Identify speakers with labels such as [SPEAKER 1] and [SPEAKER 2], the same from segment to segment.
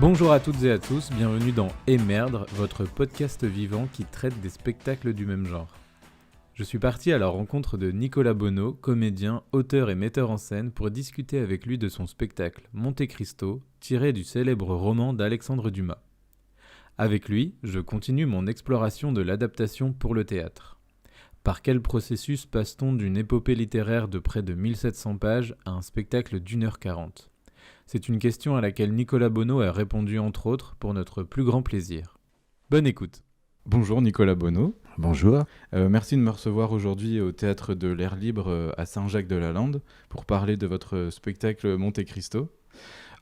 [SPEAKER 1] Bonjour à toutes et à tous, bienvenue dans Merde, votre podcast vivant qui traite des spectacles du même genre. Je suis parti à la rencontre de Nicolas Bonneau, comédien, auteur et metteur en scène, pour discuter avec lui de son spectacle Monte Cristo, tiré du célèbre roman d'Alexandre Dumas. Avec lui, je continue mon exploration de l'adaptation pour le théâtre. Par quel processus passe-t-on d'une épopée littéraire de près de 1700 pages à un spectacle d'1h40 ? C'est une question à laquelle Nicolas Bonneau a répondu entre autres pour notre plus grand plaisir. Bonne écoute. Bonjour Nicolas Bonneau.
[SPEAKER 2] Bonjour.
[SPEAKER 1] Merci de me recevoir aujourd'hui au Théâtre de l'Air Libre à Saint-Jacques-de-la-Lande pour parler de votre spectacle Monte Cristo.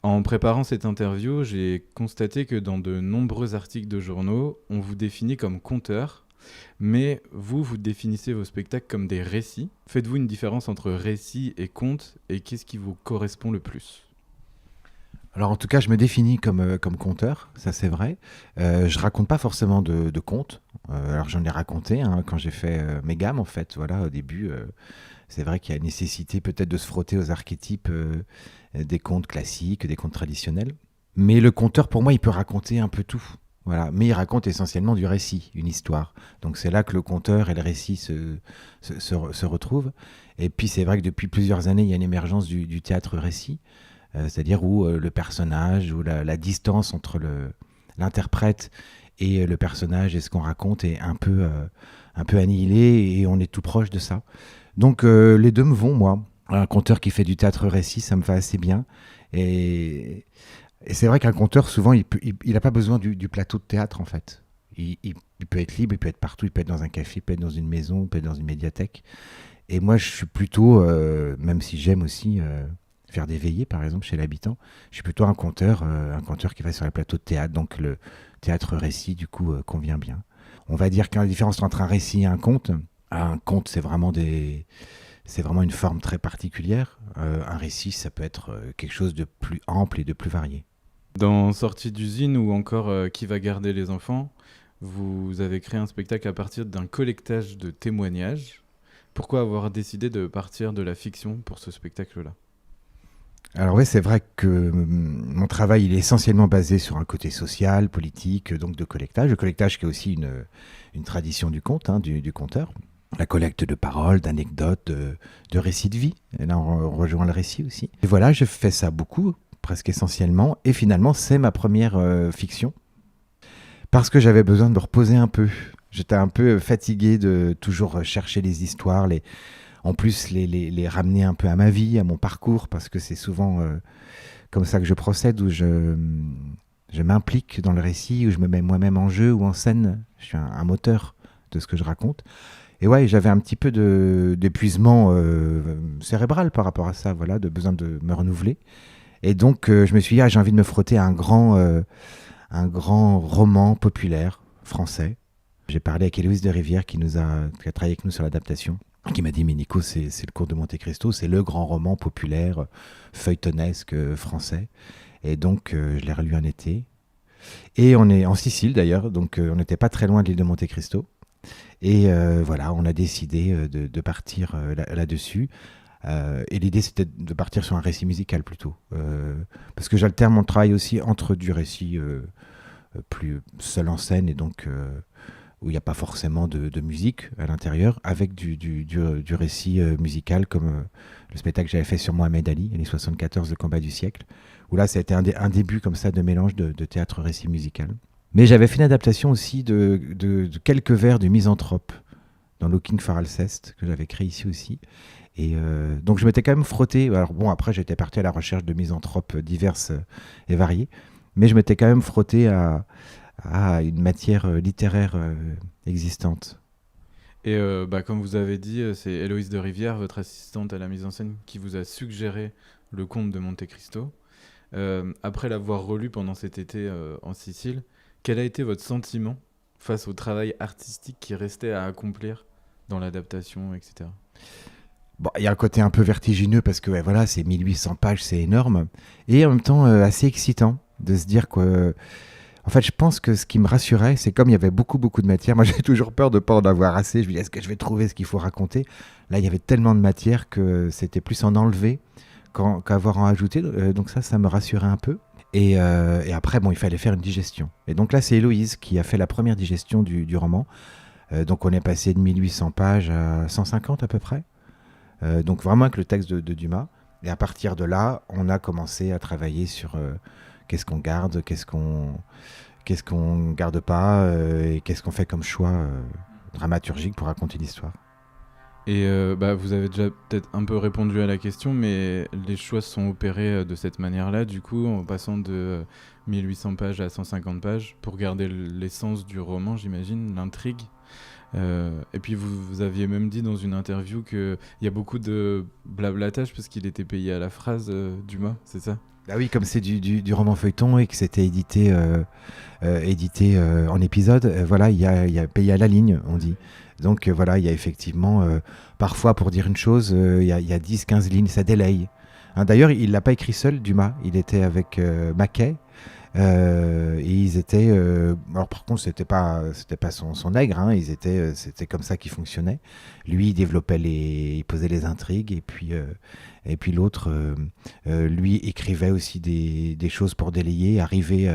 [SPEAKER 1] En préparant cette interview, j'ai constaté que dans de nombreux articles de journaux, on vous définit comme conteur, mais vous définissez vos spectacles comme des récits. Faites-vous une différence entre récit et conte et qu'est-ce qui vous correspond le plus ?
[SPEAKER 2] Alors en tout cas, je me définis comme conteur, ça c'est vrai. Je raconte pas forcément de contes. Alors j'en ai raconté quand j'ai fait mes gammes en fait. Voilà, au début, c'est vrai qu'il y a nécessité peut-être de se frotter aux archétypes des contes classiques, des contes traditionnels. Mais le conteur, pour moi, il peut raconter un peu tout. Voilà, mais il raconte essentiellement du récit, une histoire. Donc c'est là que le conteur et le récit se retrouvent. Et puis c'est vrai que depuis plusieurs années, il y a une émergence du théâtre-récit. C'est-à-dire où le personnage, où la distance entre l'interprète et le personnage et ce qu'on raconte est un peu annihilée et on est tout proche de ça. Donc les deux me vont, moi. Un conteur qui fait du théâtre-récit, ça me va assez bien. Et c'est vrai qu'un conteur, souvent, il n'a pas besoin du plateau de théâtre, en fait. Il peut être libre, il peut être partout, il peut être dans un café, il peut être dans une maison, il peut être dans une médiathèque. Et moi, je suis plutôt, même si j'aime aussi... faire des veillées, par exemple, chez l'habitant. Je suis plutôt un conteur qui va sur les plateaux de théâtre. Donc, le théâtre-récit, du coup, convient bien. On va dire qu'il y a une différence entre un récit et un conte. Un conte, c'est vraiment une forme très particulière. Un récit, ça peut être quelque chose de plus ample et de plus varié.
[SPEAKER 1] Dans Sortie d'usine ou encore Qui va garder les enfants, vous avez créé un spectacle à partir d'un collectage de témoignages. Pourquoi avoir décidé de partir de la fiction pour ce spectacle-là ?
[SPEAKER 2] Alors oui, c'est vrai que mon travail, il est essentiellement basé sur un côté social, politique, donc de collectage. Le collectage qui est aussi une tradition du conte, du conteur. La collecte de paroles, d'anecdotes, de récits de vie. Et là, on rejoint le récit aussi. Et voilà, je fais ça beaucoup, presque essentiellement. Et finalement, c'est ma première fiction. Parce que j'avais besoin de me reposer un peu. J'étais un peu fatigué de toujours chercher les histoires, en plus, les ramener un peu à ma vie, à mon parcours, parce que c'est souvent comme ça que je procède, où je m'implique dans le récit, où je me mets moi-même en jeu ou en scène. Je suis un moteur de ce que je raconte. Et ouais, j'avais un petit peu d'épuisement cérébral par rapport à ça, voilà, de besoin de me renouveler. Et donc, je me suis dit, j'ai envie de me frotter à un grand roman populaire français. J'ai parlé avec Héloïse de Rivière qui a travaillé avec nous sur l'adaptation. Qui m'a dit, mais Nico, c'est le Comte de Monte Cristo, c'est le grand roman populaire, feuilletonesque français. Et donc, je l'ai relu un été. Et on est en Sicile d'ailleurs, donc on n'était pas très loin de l'île de Monte Cristo. Et voilà, on a décidé de partir là-dessus. Et l'idée, c'était de partir sur un récit musical plutôt. Parce que j'alterne mon travail aussi entre du récit plus seul en scène et donc... où il n'y a pas forcément de musique à l'intérieur, avec du récit musical, comme le spectacle que j'avais fait sur Mohamed Ali, les 74, le combat du siècle, où là, ça a été un début comme ça de mélange de théâtre-récit musical. Mais j'avais fait une adaptation aussi de quelques vers du Misanthrope, dans Looking for Alceste, que j'avais créé ici aussi. Et donc je m'étais quand même frotté, alors bon, après j'étais parti à la recherche de misanthropes diverses et variées, mais je m'étais quand même frotté à une matière littéraire existante.
[SPEAKER 1] Et comme vous avez dit, c'est Héloïse de Rivière, votre assistante à la mise en scène, qui vous a suggéré le conte de Monte Cristo. Après l'avoir relu pendant cet été en Sicile, quel a été votre sentiment face au travail artistique qui restait à accomplir dans l'adaptation, etc.
[SPEAKER 2] Bon, il y a un côté un peu vertigineux parce que voilà, c'est 1800 pages, c'est énorme. Et en même temps, assez excitant de se dire que... En fait, je pense que ce qui me rassurait, c'est comme il y avait beaucoup de matière. Moi, j'ai toujours peur de ne pas en avoir assez. Je me dis, est-ce que je vais trouver ce qu'il faut raconter ? Là, il y avait tellement de matière que c'était plus en enlever qu'avoir en ajouté. Donc ça me rassurait un peu. Et après, il fallait faire une digestion. Et donc là, c'est Héloïse qui a fait la première digestion du roman. Donc on est passé de 1800 pages à 150 à peu près. Donc vraiment avec le texte de Dumas. Et à partir de là, on a commencé à travailler sur qu'est-ce qu'on garde, qu'est-ce qu'on garde pas, et qu'est-ce qu'on fait comme choix dramaturgique pour raconter l'histoire.
[SPEAKER 1] Et vous avez déjà peut-être un peu répondu à la question, mais les choix sont opérés de cette manière-là, du coup, en passant de 1800 pages à 150 pages, pour garder l'essence du roman, j'imagine, l'intrigue. Et puis vous aviez même dit dans une interview qu'il y a beaucoup de blablatage, parce qu'il était payé à la phrase, Dumas, c'est ça ?
[SPEAKER 2] Ah oui, comme c'est du roman feuilleton et que c'était édité en épisode, il y a payé à la ligne, on dit. Donc il y a effectivement, parfois pour dire une chose, il y a 10-15 lignes, ça délaye. D'ailleurs, il ne l'a pas écrit seul, Dumas, il était avec Maquet. Et ils étaient alors par contre c'était pas son nègre, c'était comme ça qu'il fonctionnait. Lui il développait il posait les intrigues, et puis l'autre lui écrivait aussi des choses pour délayer, arriver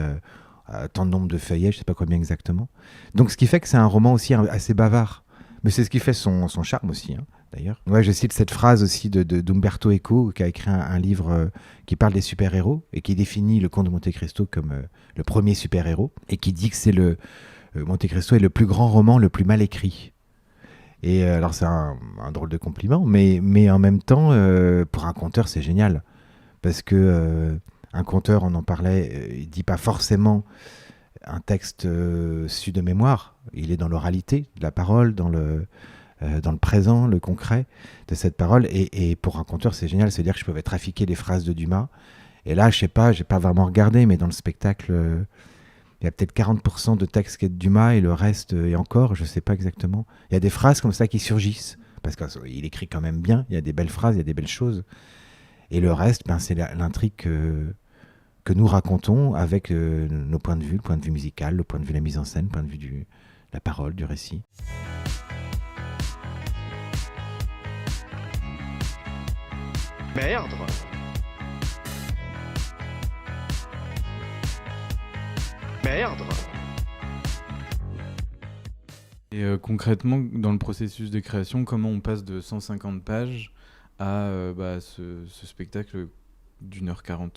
[SPEAKER 2] à tant de nombre de feuillets, je sais pas combien exactement. Donc ce qui fait que c'est un roman aussi assez bavard, mais c'est ce qui fait son charme aussi, d'ailleurs. Ouais, je cite cette phrase aussi d'Umberto Eco, qui a écrit un livre qui parle des super-héros et qui définit le Comte de Monte Cristo comme le premier super-héros, et qui dit que c'est Monte Cristo est le plus grand roman, le plus mal écrit. Et alors c'est un drôle de compliment, mais en même temps, pour un conteur, c'est génial. Parce que un conteur, on en parlait, il dit pas forcément un texte su de mémoire. Il est dans l'oralité de la parole, dans le présent, le concret de cette parole. Et pour un conteur, c'est génial. C'est-à-dire que je pouvais trafiquer les phrases de Dumas. Et là, je sais pas, j'ai pas vraiment regardé, mais dans le spectacle, il y a peut-être 40% de texte qui est de Dumas, et le reste, et encore, je sais pas exactement. Il y a des phrases comme ça qui surgissent, parce qu'il écrit quand même bien. Il y a des belles phrases, il y a des belles choses. Et le reste, c'est l'intrigue que nous racontons avec nos points de vue, le point de vue musical, le point de vue de la mise en scène, le point de vue de la parole, du récit.
[SPEAKER 3] Merde! Merde!
[SPEAKER 1] Et concrètement, dans le processus de création, comment on passe de 150 pages à ce spectacle d'1h40 ?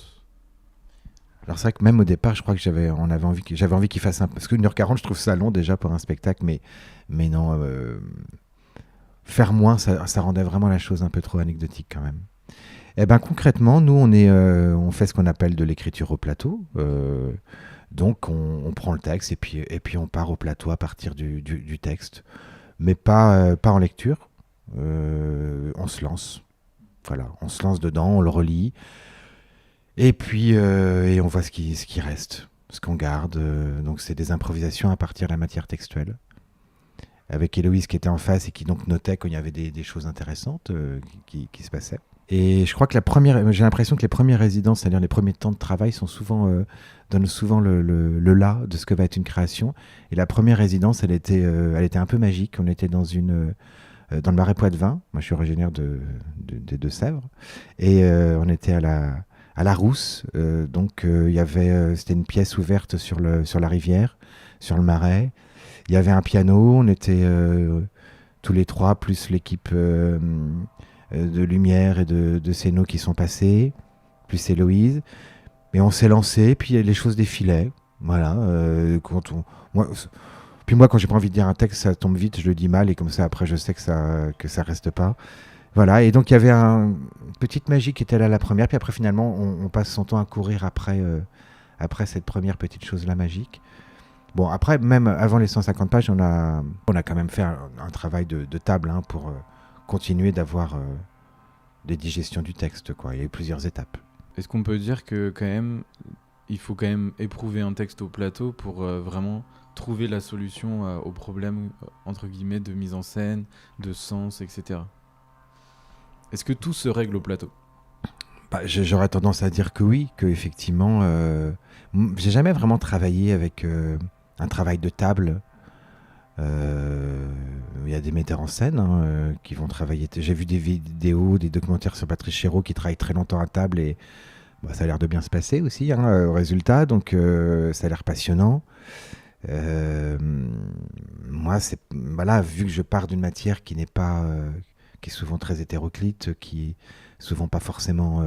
[SPEAKER 2] Alors c'est vrai que même au départ, je crois que j'avais envie qu'il fasse parce que 1h40, je trouve ça long déjà pour un spectacle, mais non, faire moins, ça rendait vraiment la chose un peu trop anecdotique quand même. Et concrètement, nous on fait ce qu'on appelle de l'écriture au plateau. Donc on prend le texte et puis on part au plateau à partir du texte, mais pas en lecture. On se lance, on se lance dedans, on le relit. Et puis on voit ce qui reste, ce qu'on garde. Donc c'est des improvisations à partir de la matière textuelle. Avec Héloïse qui était en face et qui donc notait quand il y avait des choses intéressantes qui se passaient. Et je crois que j'ai l'impression que les premières résidences, c'est-à-dire les premiers temps de travail, donnent souvent le là de ce que va être une création. Et la première résidence, elle était un peu magique. On était dans le Marais Poitevin. Moi, je suis originaire des Deux-Sèvres. Et on était à la Rousse. Donc, c'était une pièce ouverte sur la rivière, sur le Marais. Il y avait un piano. On était tous les trois, plus l'équipe de lumière et de scénos qui sont passés, plus Héloïse. Et on s'est lancé, puis les choses défilaient. Voilà. Moi, quand j'ai pas envie de dire un texte, ça tombe vite, je le dis mal, et comme ça, après, je sais que ça reste pas. Voilà. Et donc, il y avait une petite magie qui était là la première, puis après, finalement, on passe son temps à courir après cette première petite chose-là magique. Bon, après, même avant les 150 pages, on a quand même fait un travail de table pour continuer d'avoir des digestions du texte, quoi. Il y a eu plusieurs étapes.
[SPEAKER 1] Est-ce qu'on peut dire que quand même, il faut quand même éprouver un texte au plateau pour vraiment trouver la solution aux problèmes, entre guillemets, de mise en scène, de sens, etc. Est-ce que tout se règle au plateau ?
[SPEAKER 2] J'aurais tendance à dire que oui, que effectivement, j'ai jamais vraiment travaillé avec un travail de table. Il y a des metteurs en scène qui vont travailler. J'ai vu des vidéos, des documentaires sur Patrice Chéreau qui travaille très longtemps à table et Ça a l'air de bien se passer aussi, au résultat, donc ça a l'air passionnant. Moi, voilà, vu que je pars d'une matière qui n'est pas, qui est souvent très hétéroclite, qui est souvent pas forcément.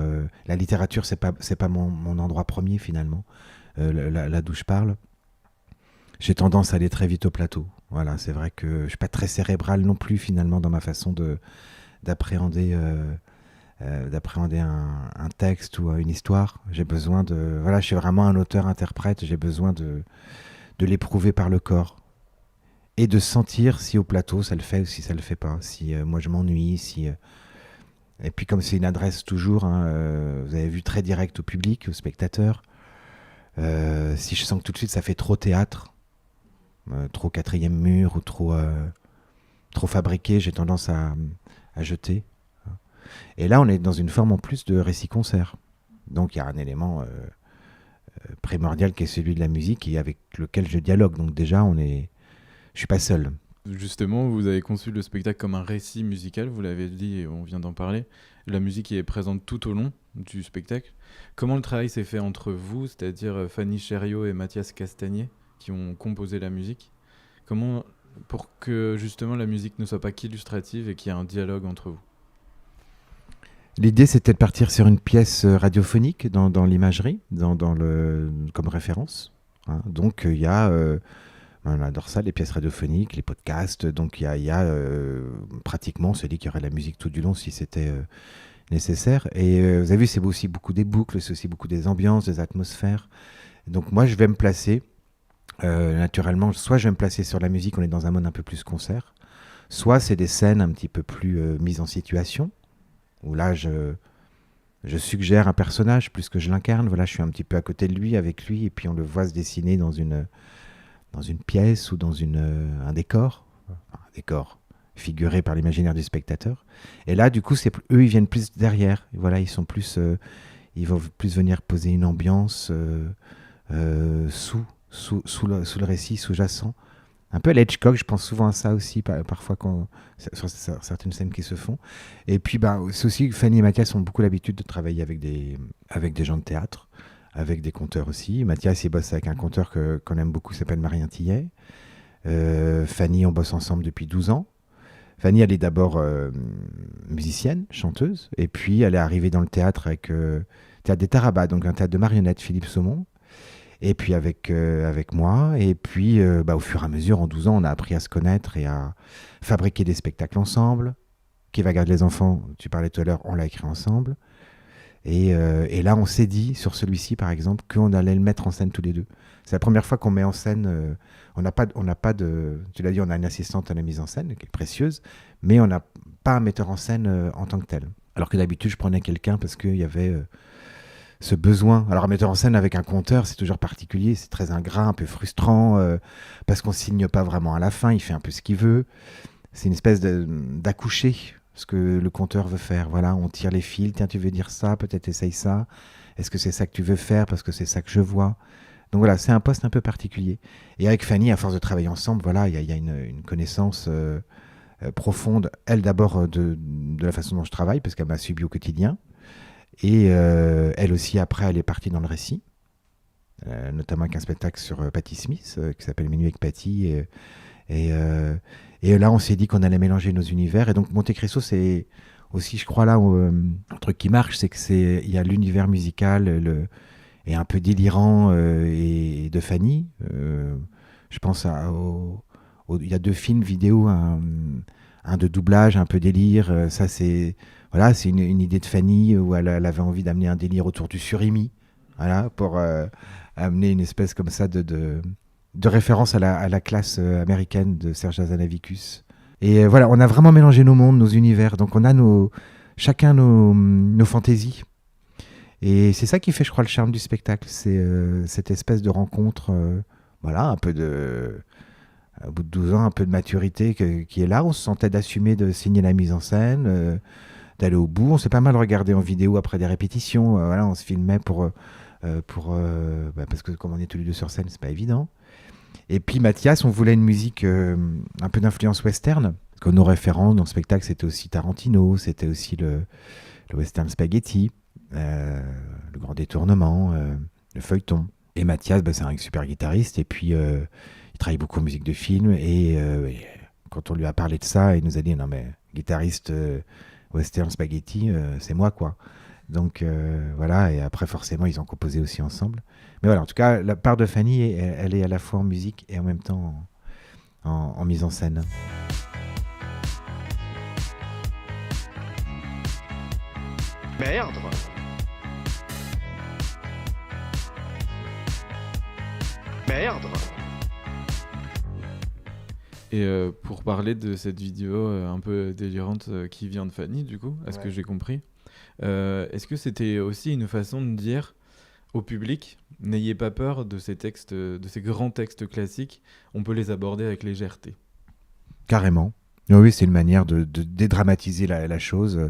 [SPEAKER 2] La littérature, c'est pas mon endroit premier finalement, là d'où je parle. J'ai tendance à aller très vite au plateau. Voilà, c'est vrai que je suis pas très cérébral non plus finalement dans ma façon d'appréhender un texte ou une histoire. J'ai besoin de... Voilà, je suis vraiment un auteur-interprète, j'ai besoin de l'éprouver par le corps et de sentir si au plateau ça le fait ou si ça le fait pas, si moi je m'ennuie, si... Et puis comme c'est une adresse toujours, vous avez vu, très directe au public, au spectateur, si je sens que tout de suite ça fait trop théâtre, trop quatrième mur ou trop fabriqué, j'ai tendance à jeter. Et là, on est dans une forme en plus de récit-concert. Donc, il y a un élément primordial qui est celui de la musique et avec lequel je dialogue. Donc déjà, je suis pas seul.
[SPEAKER 1] Justement, vous avez conçu le spectacle comme un récit musical, vous l'avez dit et on vient d'en parler. La musique est présente tout au long du spectacle. Comment le travail s'est fait entre vous, c'est-à-dire Fanny Chériot et Mathias Castagnier, qui ont composé la musique? Comment, pour que justement la musique ne soit pas qu'illustrative et qu'il y ait un dialogue entre vous?
[SPEAKER 2] L'idée, c'était de partir sur une pièce radiophonique dans l'imagerie, comme référence. Donc, il y a... on adore ça, les pièces radiophoniques, les podcasts. Donc, il y a pratiquement, on s'est dit qu'il y aurait la musique tout du long si c'était nécessaire. Et vous avez vu, c'est aussi beaucoup des boucles, c'est aussi beaucoup des ambiances, des atmosphères. Donc, moi, je vais me placer, naturellement, soit je vais me placer sur la musique, on est dans un mode un peu plus concert, soit c'est des scènes un petit peu plus mises en situation, où là, je suggère un personnage plus que je l'incarne. Voilà, je suis un petit peu à côté de lui, avec lui, et puis on le voit se dessiner dans une pièce ou dans un décor. Un décor figuré par l'imaginaire du spectateur. Et là, du coup, eux, ils viennent plus derrière. Et voilà, ils vont plus venir poser une ambiance sous le récit, sous-jacent. Un peu à l'Hitchcock, je pense souvent à ça aussi, parfois sur certaines scènes qui se font. Et puis, c'est aussi que Fanny et Mathias ont beaucoup l'habitude de travailler avec des gens de théâtre, avec des conteurs aussi. Mathias, il bosse avec un conteur qu'on aime beaucoup, qui s'appelle Marien Tillet. Fanny, on bosse ensemble depuis 12 ans. Fanny, elle est d'abord musicienne, chanteuse, et puis elle est arrivée dans le théâtre avec Théâtre des Tarabas, donc un théâtre de marionnettes, Philippe Saumon. Et puis avec moi, et puis au fur et à mesure, en 12 ans, on a appris à se connaître et à fabriquer des spectacles ensemble. Qui va garder les enfants, tu parlais tout à l'heure, on l'a écrit ensemble. Et là, on s'est dit, sur celui-ci par exemple, qu'on allait le mettre en scène tous les deux. C'est la première fois qu'on met en scène, on n'a pas de... Tu l'as dit, on a une assistante à la mise en scène, qui est précieuse, mais on n'a pas un metteur en scène en tant que tel. Alors que d'habitude, je prenais quelqu'un parce qu'il y avait... ce besoin. Alors un metteur en scène avec un conteur, c'est toujours particulier, c'est très ingrat, un peu frustrant, parce qu'on signe pas vraiment à la fin, il fait un peu ce qu'il veut. C'est une espèce d'accoucher ce que le conteur veut faire. Voilà, on tire les fils, tiens, tu veux dire ça, peut-être essaye ça. Est-ce que c'est ça que tu veux faire parce que c'est ça que je vois? Donc voilà, c'est un poste un peu particulier. Et avec Fanny, à force de travailler ensemble, voilà, il y a une connaissance profonde, elle d'abord de la façon dont je travaille, parce qu'elle m'a suivi au quotidien. Et elle aussi, après, elle est partie dans le récit, notamment avec un spectacle sur Patti Smith, qui s'appelle Minuit avec Patti. Et là, on s'est dit qu'on allait mélanger nos univers. Et donc, Monte Cristo, c'est aussi, je crois, là, un truc qui marche, c'est qu'il y a l'univers musical et un peu délirant et de Fanny. Je pense il y a 2 films vidéo, un de doublage, un peu délire. Ça, c'est... Voilà, c'est une idée de Fanny où elle avait envie d'amener un délire autour du surimi, voilà, pour amener une espèce comme ça de référence à la classe américaine de Serge Hazanavicius. Et voilà, on a vraiment mélangé nos mondes, nos univers. Donc on a chacun nos fantaisies. Et c'est ça qui fait, je crois, le charme du spectacle. C'est cette espèce de rencontre, voilà, un peu au bout de 12 ans, un peu de maturité qui est là. On se sentait d'assumer de signer la mise en scène, d'aller au bout. On s'est pas mal regardé en vidéo après des répétitions. Voilà, on se filmait parce que comme on est tous les deux sur scène, c'est pas évident. Et puis Mathias, on voulait une musique un peu d'influence western. Parce que nos références dans le spectacle, c'était aussi Tarantino, c'était aussi le western spaghetti. Le Grand Détournement, le Feuilleton. Et Mathias, c'est un super guitariste, et puis il travaille beaucoup en musique de film, et quand on lui a parlé de ça, il nous a dit non mais guitariste western spaghetti, c'est moi quoi. Donc voilà, et après forcément ils ont composé aussi ensemble. Mais voilà, en tout cas la part de Fanny, elle est à la fois en musique et en même temps en mise en scène.
[SPEAKER 3] Merde. Merde.
[SPEAKER 1] Et pour parler de cette vidéo un peu délirante qui vient de Fanny, du coup, à ce que j'ai compris, est-ce que c'était aussi une façon de dire au public, n'ayez pas peur de ces textes, de ces grands textes classiques, on peut les aborder avec légèreté?
[SPEAKER 2] Carrément. Oui, c'est une manière de dédramatiser la chose.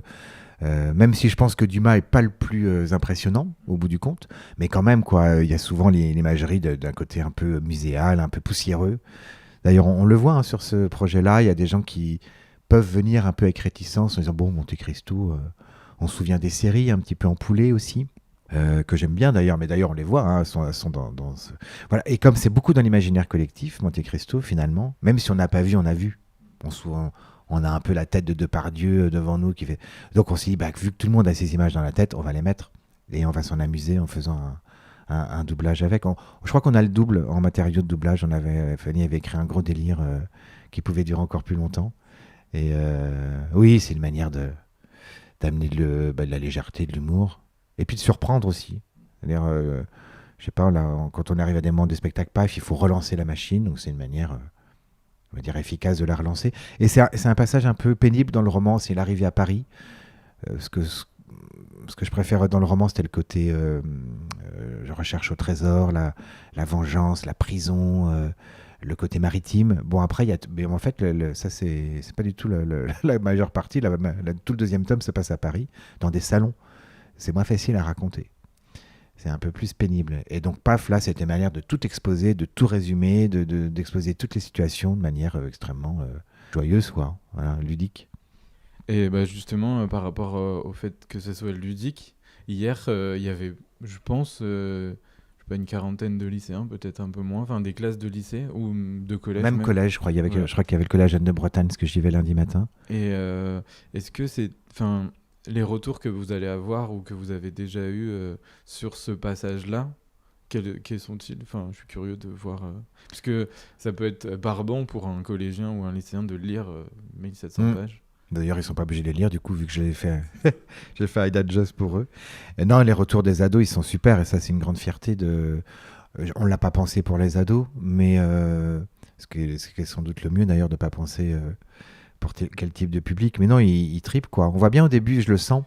[SPEAKER 2] Même si je pense que Dumas est pas le plus impressionnant au bout du compte, mais quand même quoi, il y a souvent l'imagerie d'un côté un peu muséal, un peu poussiéreux. D'ailleurs, on le voit sur ce projet-là, il y a des gens qui peuvent venir un peu avec réticence en disant bon, Monte Cristo, on se souvient des séries un petit peu en poulet aussi. Que j'aime bien d'ailleurs, mais d'ailleurs on les voit, elles sont dans ce... Voilà. Et comme c'est beaucoup dans l'imaginaire collectif, Monte Cristo finalement, même si on n'a pas vu, on a vu. On a un peu la tête de Depardieu devant nous qui fait. Donc on s'est dit, vu que tout le monde a ces images dans la tête, on va les mettre et on va s'en amuser en faisant un doublage avec. Je crois qu'on a le double en matériaux de doublage. Fanny avait créé un gros délire qui pouvait durer encore plus longtemps. Et oui, c'est une manière d'amener de la légèreté, de l'humour. Et puis de surprendre aussi. C'est-à-dire, je sais pas, là, quand on arrive à des moments de spectacle PAF, il faut relancer la machine. Donc c'est une manière, on va dire, efficace de la relancer. Et c'est un passage un peu pénible dans le roman, c'est l'arrivée à Paris. Ce que je préfère dans le roman, c'était le côté je recherche au trésor, la vengeance, la prison, le côté maritime. Bon, après, mais en fait, ça, c'est pas du tout la majeure partie. Tout le deuxième tome se passe à Paris, dans des salons. C'est moins facile à raconter. C'est un peu plus pénible. Et donc, paf, là, c'était une manière de tout exposer, de tout résumer, d'exposer toutes les situations de manière extrêmement joyeuse, quoi. Voilà, ludique.
[SPEAKER 1] Et justement, par rapport au fait que ce soit ludique, hier, il y avait, je pense, je sais pas, une quarantaine de lycéens, peut-être un peu moins, enfin des classes de lycée ou de collège.
[SPEAKER 2] Même collège, je crois. Je crois qu'il y avait le collège Anne de Bretagne, parce que j'y vais lundi matin.
[SPEAKER 1] Et est-ce que c'est... Enfin, les retours que vous allez avoir ou que vous avez déjà eu sur ce passage-là, quels sont-ils? Enfin, je suis curieux de voir... parce que ça peut être barbant pour un collégien ou un lycéen de lire 1700 pages.
[SPEAKER 2] D'ailleurs, ils ne sont pas obligés de les lire, du coup, vu que j'ai fait Aida Just pour eux. Et non, les retours des ados, ils sont super, et ça, c'est une grande fierté. On ne l'a pas pensé pour les ados, mais ce qui est sans doute le mieux, d'ailleurs, de ne pas penser pour quel type de public. Mais non, ils tripent, quoi. On voit bien au début, je le sens.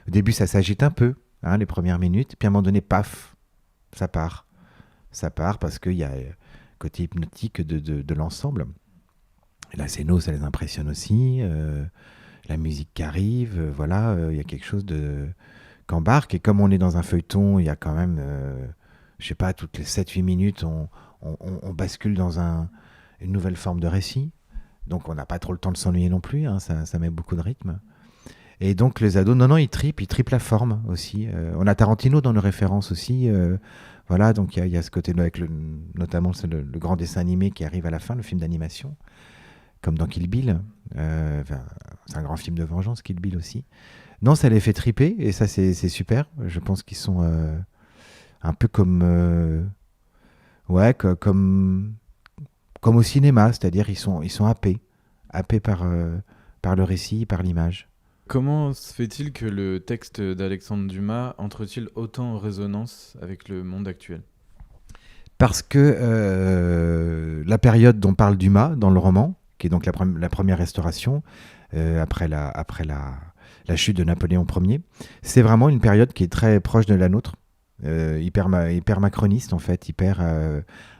[SPEAKER 2] Au début, ça s'agite un peu, les premières minutes. Puis à un moment donné, paf, ça part. Ça part parce qu'il y a le côté hypnotique de l'ensemble. Et la scéno, ça les impressionne aussi. La musique qui arrive, voilà, il y a quelque chose qu'embarque. Et comme on est dans un feuilleton, il y a quand même, je sais pas, toutes les 7-8 minutes, on bascule dans une nouvelle forme de récit. Donc on n'a pas trop le temps de s'ennuyer non plus, ça met beaucoup de rythme. Et donc les ados, non, ils tripent la forme aussi. On a Tarantino dans nos références aussi. Voilà, donc il y a ce côté-là avec notamment le grand dessin animé qui arrive à la fin, le film d'animation. Comme dans Kill Bill. C'est un grand film de vengeance, Kill Bill aussi. Non, ça les fait triper, et ça, c'est super. Je pense qu'ils sont un peu comme au cinéma, c'est-à-dire ils sont happés par le récit, par l'image.
[SPEAKER 1] Comment se fait-il que le texte d'Alexandre Dumas entre-t-il autant en résonance avec le monde actuel?
[SPEAKER 2] Parce que la période dont parle Dumas dans le roman, qui est donc la première restauration, après la chute de Napoléon Ier. C'est vraiment une période qui est très proche de la nôtre, hyper macroniste en fait, hyper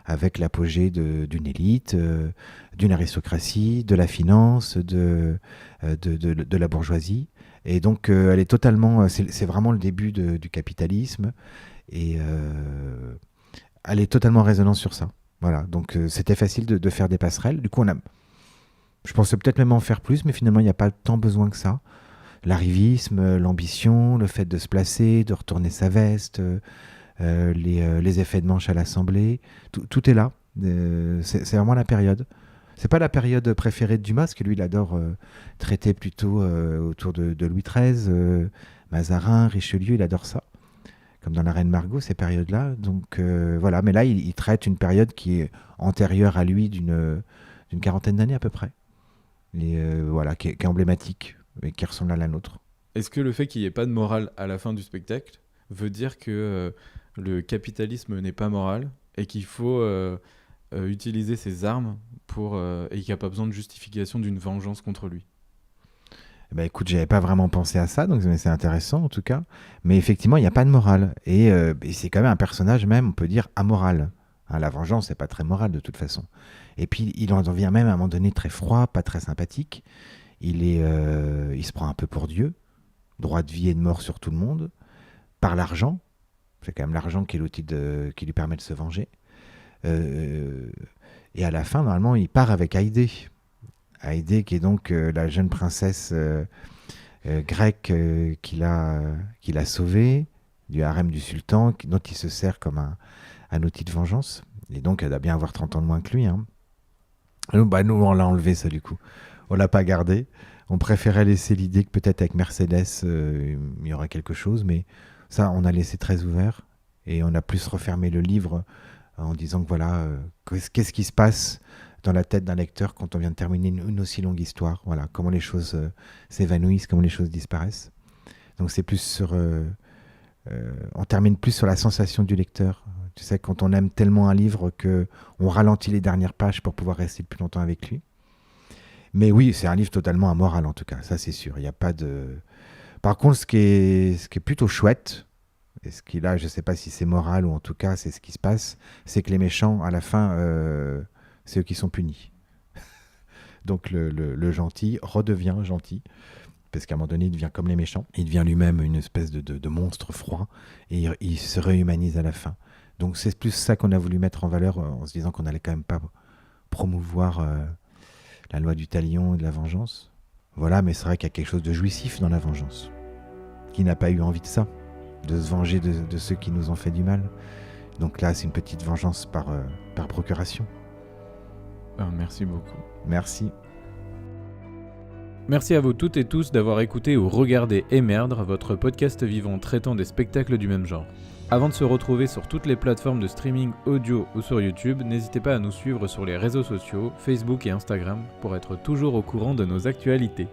[SPEAKER 2] avec l'apogée d'une élite, d'une aristocratie, de la finance, de la bourgeoisie. Et donc elle est totalement, c'est vraiment le début du capitalisme, et elle est totalement en résonance sur ça. Voilà, donc c'était facile de faire des passerelles. Du coup, je pensais peut-être même en faire plus, mais finalement, il n'y a pas tant besoin que ça. l'arrivisme, l'ambition, le fait de se placer, de retourner sa veste, les effets de manche à l'Assemblée, tout est là. C'est vraiment la période. C'est pas la période préférée de Dumas, parce que lui, il adore traiter plutôt autour de Louis XIII, Mazarin, Richelieu, il adore ça. Comme dans La Reine Margot, ces périodes-là. Donc voilà, mais là, il traite une période qui est antérieure à lui d'une quarantaine d'années à peu près. Et voilà, qui est emblématique et qui ressemble à la nôtre.
[SPEAKER 1] Est-ce que le fait qu'il n'y ait pas de morale à la fin du spectacle veut dire que le capitalisme n'est pas moral et qu'il faut utiliser ses armes et qu'il n'y a pas besoin de justification d'une vengeance contre lui?
[SPEAKER 2] Bah écoute, j'avais pas vraiment pensé à ça, donc c'est intéressant en tout cas. Mais effectivement, il n'y a pas de morale. Et c'est quand même un personnage même, on peut dire, amoral. Hein, la vengeance, c'est pas très moral de toute façon. Et puis, il en devient même à un moment donné très froid, pas très sympathique. Il se prend un peu pour Dieu. Droit de vie et de mort sur tout le monde. Par l'argent. C'est quand même l'argent qui est l'outil qui lui permet de se venger. Et à la fin, normalement, il part avec Haïdé. Haïdé, qui est donc la jeune princesse grecque qu'il a sauvée du harem du sultan, dont il se sert comme un outil de vengeance. Et donc, elle doit bien avoir 30 ans de moins que lui. Hein. Nous, on l'a enlevé, ça, du coup. On l'a pas gardé. On préférait laisser l'idée que peut-être avec Mercedes, il y aurait quelque chose, mais ça, on a laissé très ouvert. Et on a plus refermé le livre en disant que voilà, qu'est-ce qui se passe dans la tête d'un lecteur quand on vient de terminer une aussi longue histoire. Voilà, comment les choses s'évanouissent, comment les choses disparaissent. Donc c'est plus on termine plus sur la sensation du lecteur. Tu sais, quand on aime tellement un livre qu'on ralentit les dernières pages pour pouvoir rester le plus longtemps avec lui. Mais oui, c'est un livre totalement amoral en tout cas, ça c'est sûr. Il n'y a pas de... Par contre, ce qui est plutôt chouette, et ce qui là, je ne sais pas si c'est moral ou en tout cas c'est ce qui se passe, c'est que les méchants, à la fin, c'est eux qui sont punis. Donc le gentil redevient gentil, parce qu'à un moment donné, il devient comme les méchants. Il devient lui-même une espèce de monstre froid, et il se réhumanise à la fin. Donc c'est plus ça qu'on a voulu mettre en valeur, en se disant qu'on n'allait quand même pas promouvoir la loi du talion et de la vengeance. Voilà, mais c'est vrai qu'il y a quelque chose de jouissif dans la vengeance. Qui n'a pas eu envie de ça, de se venger de ceux qui nous ont fait du mal. Donc là, c'est une petite vengeance par procuration.
[SPEAKER 1] Merci beaucoup.
[SPEAKER 2] Merci.
[SPEAKER 1] Merci à vous toutes et tous d'avoir écouté ou regardé Émerdre, votre podcast vivant traitant des spectacles du même genre. Avant de se retrouver sur toutes les plateformes de streaming audio ou sur YouTube, n'hésitez pas à nous suivre sur les réseaux sociaux, Facebook et Instagram, pour être toujours au courant de nos actualités.